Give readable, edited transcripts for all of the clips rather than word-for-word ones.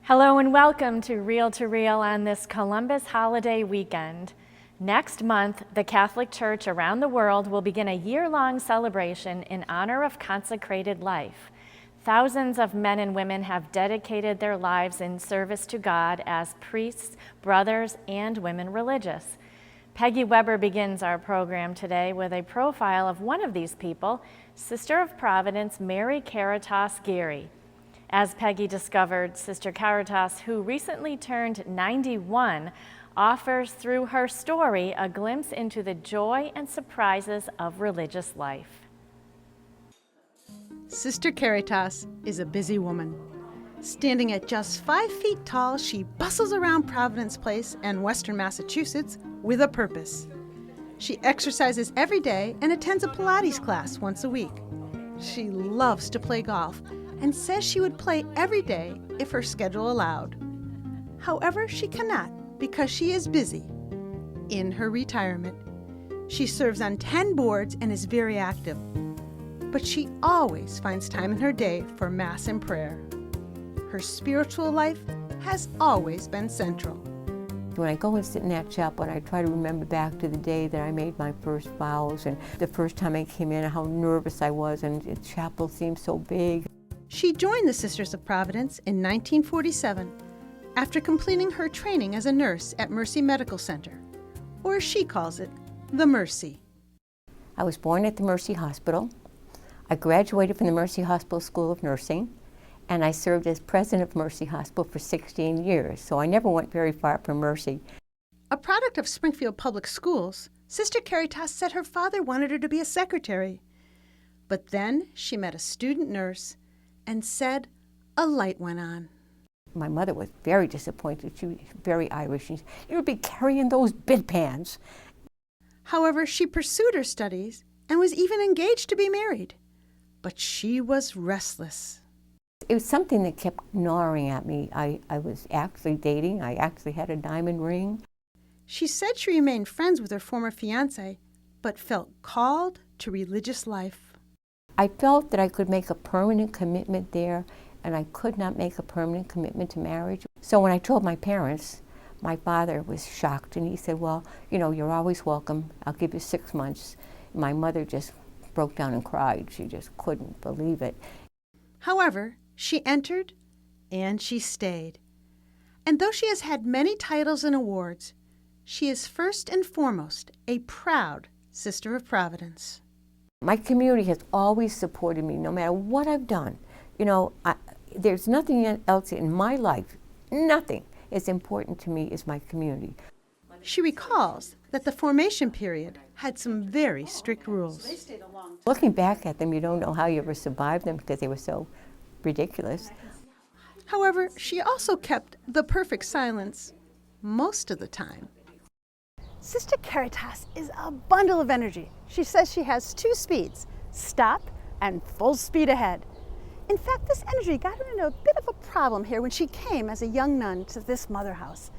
Hello and welcome to Reel on this Columbus holiday weekend. Next month, the Catholic Church around the world will begin a year-long celebration in honor of consecrated life. Thousands of men and women have dedicated their lives in service to God as priests, brothers, and women religious. Peggy Weber begins our program today with a profile of one of these people, Sister of Providence Mary Caritas Geary. As Peggy discovered, Sister Caritas, who recently turned 91, offers through her story a glimpse into the joy and surprises of religious life. Sister Caritas is a busy woman. Standing at just 5 feet tall, she bustles around Providence Place and Western Massachusetts with a purpose. She exercises every day and attends a Pilates class once a week. She loves to play golf and says she would play every day if her schedule allowed. However, she cannot because she is busy. In her retirement, she serves on 10 boards and is very active. But she always finds time in her day for Mass and prayer. Her spiritual life has always been central. When I go and sit in that chapel and I try to remember back to the day that I made my first vows and the first time I came in, how nervous I was, and the chapel seemed so big. She joined the Sisters of Providence in 1947 after completing her training as a nurse at Mercy Medical Center, or as she calls it, the Mercy. I was born at the Mercy Hospital. I graduated from the Mercy Hospital School of Nursing, and I served as president of Mercy Hospital for 16 years, so I never went very far from Mercy. A product of Springfield Public Schools, Sister Caritas said her father wanted her to be a secretary. But then she met a student nurse and said a light went on. My mother was very disappointed. She was very Irish. She said, "You'll be carrying those bedpans." However, she pursued her studies and was even engaged to be married. But she was restless. It was something that kept gnawing at me. I was actually dating. I actually had a diamond ring. She said she remained friends with her former fiancé, but felt called to religious life. I felt that I could make a permanent commitment there, and I could not make a permanent commitment to marriage. So when I told my parents, my father was shocked, and he said, "Well, you know, you're always welcome. I'll give you 6 months." My mother just broke down and cried. She just couldn't believe it. However, she entered and she stayed. And though she has had many titles and awards, she is first and foremost a proud Sister of Providence. My community has always supported me no matter what I've done. You know, there's nothing else in my life, nothing as important to me as my community. She recalls that the formation period had some very strict rules. Looking back at them, you don't know how you ever survived them because they were so ridiculous. However, she also kept the perfect silence most of the time. Sister Caritas is a bundle of energy. She says she has 2 speeds, stop and full speed ahead. In fact, this energy got her into a bit of a problem here when she came as a young nun to this mother house.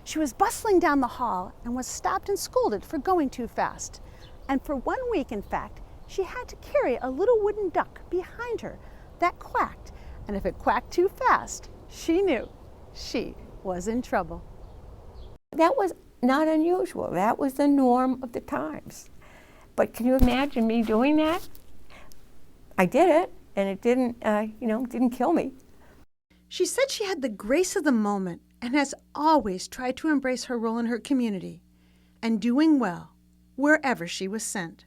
She was bustling down the hall and was stopped and scolded for going too fast. And for 1 week, in fact, she had to carry a little wooden duck behind her that quacked. And if it quacked too fast, she knew she was in trouble. That was not unusual. That was the norm of the times. But can you imagine me doing that? I did it, and it didn't kill me. She said she had the grace of the moment and has always tried to embrace her role in her community and doing well wherever she was sent.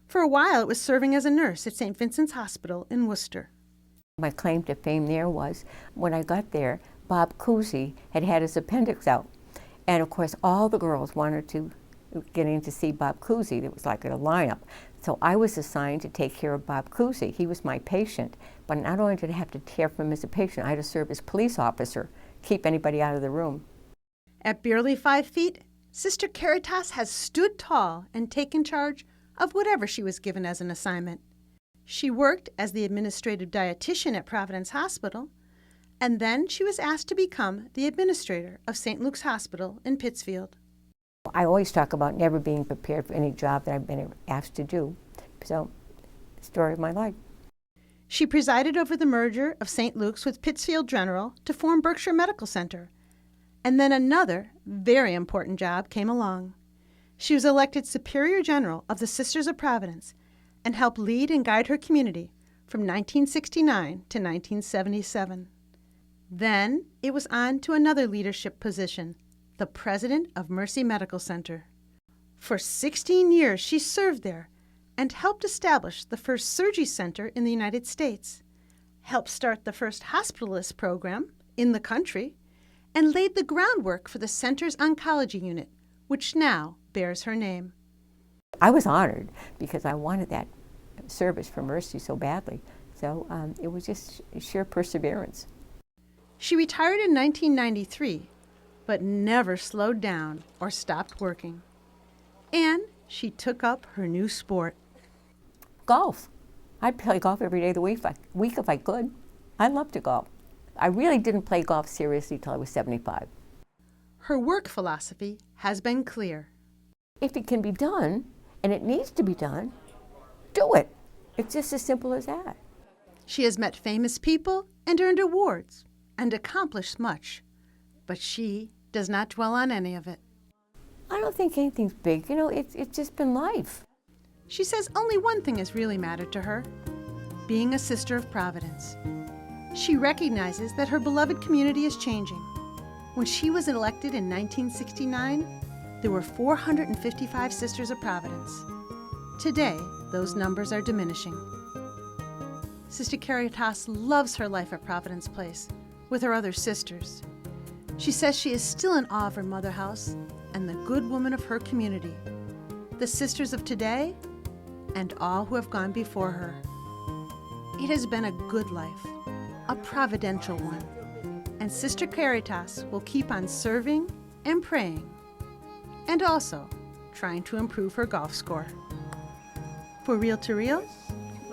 For a while, it was serving as a nurse at St. Vincent's Hospital in Worcester. My claim to fame there was, when I got there, Bob Cousy had his appendix out. And of course, all the girls wanted to get in to see Bob Cousy. It was like a lineup. So I was assigned to take care of Bob Cousy. He was my patient. But not only did I have to care for him as a patient, I had to serve as police officer, keep anybody out of the room. At barely 5 feet, Sister Caritas has stood tall and taken charge of whatever she was given as an assignment. She worked as the administrative dietitian at Providence Hospital, and then she was asked to become the administrator of St. Luke's Hospital in Pittsfield. I always talk about never being prepared for any job that I've been asked to do. So, story of my life. She presided over the merger of St. Luke's with Pittsfield General to form Berkshire Medical Center. And then another very important job came along. She was elected Superior General of the Sisters of Providence and helped lead and guide her community from 1969 to 1977. Then it was on to another leadership position, the President of Mercy Medical Center. For 16 years she served there and helped establish the first surgery center in the United States, helped start the first hospitalist program in the country, and laid the groundwork for the center's oncology unit, which now bears her name. I was honored because I wanted that service for Mercy so badly. So it was just sheer perseverance. She retired in 1993, but never slowed down or stopped working. And she took up her new sport. Golf. I'd play golf every day of the week if I could. I love to golf. I really didn't play golf seriously till I was 75. Her work philosophy has been clear. If it can be done, and it needs to be done, do it. It's just as simple as that. She has met famous people and earned awards and accomplished much, but she does not dwell on any of it. I don't think anything's big. You know, it's just been life. She says only one thing has really mattered to her: being a Sister of Providence. She recognizes that her beloved community is changing. When she was elected in 1969, there were 455 Sisters of Providence. Today, those numbers are diminishing. Sister Caritas loves her life at Providence Place with her other sisters. She says she is still in awe of her mother house and the good women of her community, the sisters of today and all who have gone before her. It has been a good life, a providential one, and Sister Caritas will keep on serving and praying, and also trying to improve her golf score. For Real to Real,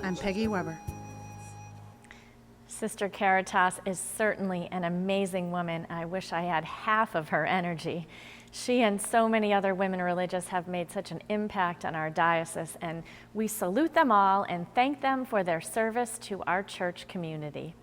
I'm Peggy Weber. Sister Caritas is certainly an amazing woman. I wish I had half of her energy. She and so many other women religious have made such an impact on our diocese, and we salute them all and thank them for their service to our church community.